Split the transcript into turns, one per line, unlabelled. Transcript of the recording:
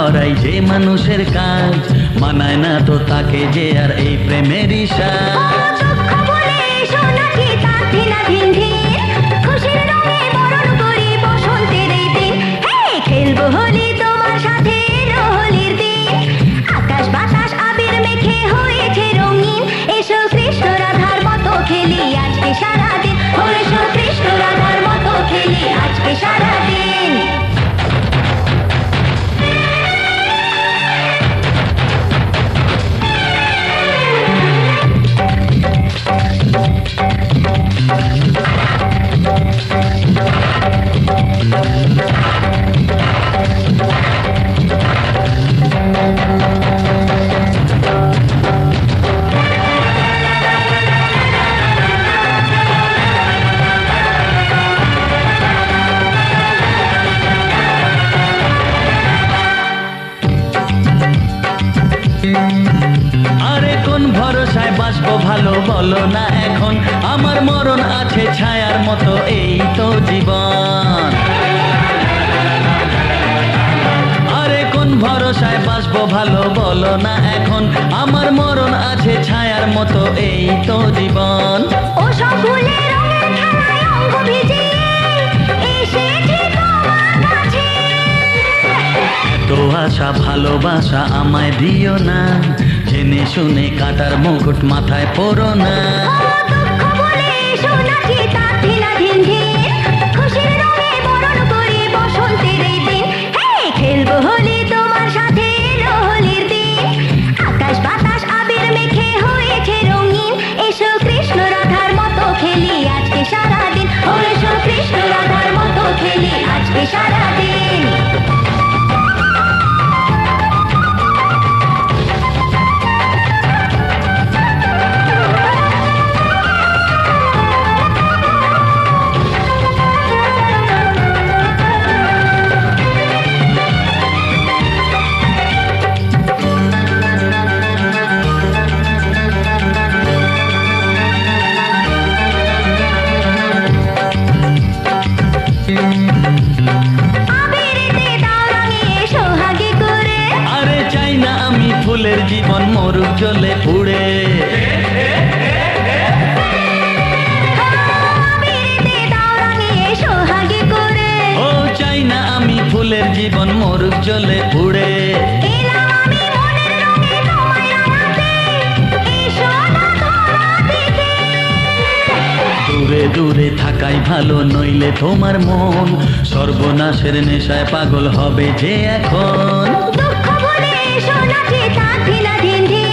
করাই যে মানুষের কাজ, মানায় না তো তাকে যে আর এই প্রেমেরই সাজ।
দুঃখ বলে এসো নাচি তার ধিনা ধিন ধিন, খুশির রঙে বরণ করি বসন্তের এই দিন। হে খেলবো হোলি তোমার সাথে এলো হোলির দিন, আকাশ বাতাস আবির মেখে হয়েছে রঙিন। এসো কৃষ্ণ রাধার মতো খেলি আজকে সারাদিন, এসো কৃষ্ণ রাধার মতো খেলি আজকে সারাদিন।
আরে কোন ভরসায় বাঁচবো ভালো বলো না এখন, আমার মরণ আছে ছায়ার মতো এই তো জীবন। আরে কোন ভরসায় বাঁচবো ভালো বলো না এখন, আমার মরণ আছে ছায়ার মতো এই তো জীবন।
ও সব ভুলে রঙের খেলায় অঙ্গ ভিজিয়ে এসেছি তোমার কাছে।
তো আশা ভালোবাসা আমায় দিও না, জেনে শুনে কাটার মুকুট মাথায় পরো না।
দুঃখ বলে এসো নাচি তার ধিনা ধিন ধিন, খুশির রঙে বরণ করি বসন্তের এই দিন। হে খেলবো হোলি তোমার সাথে এলো হোলির দিন, আকাশ বাতাস আবির মেখে হয়েছে রঙিন। এসো কৃষ্ণ রাধার মতো খেলি আজকে সারাদিন, এসো কৃষ্ণ রাধার মতো খেলি আজকে সারাদিন।
আরে চাই না আমি ফুলের জীবন মরুক জ্বলে পুড়ে। ও চাই না আমি ফুলের জীবন মরুক জ্বলে পুড়ে। দূরে দূরে থাকাই ভালো, নইলে তোমার মন সর্বনাশের নেশায় পাগল হবে যে এখন।
দুঃখ বলে এসো নাচি তার ধিনা ধিন ধিন,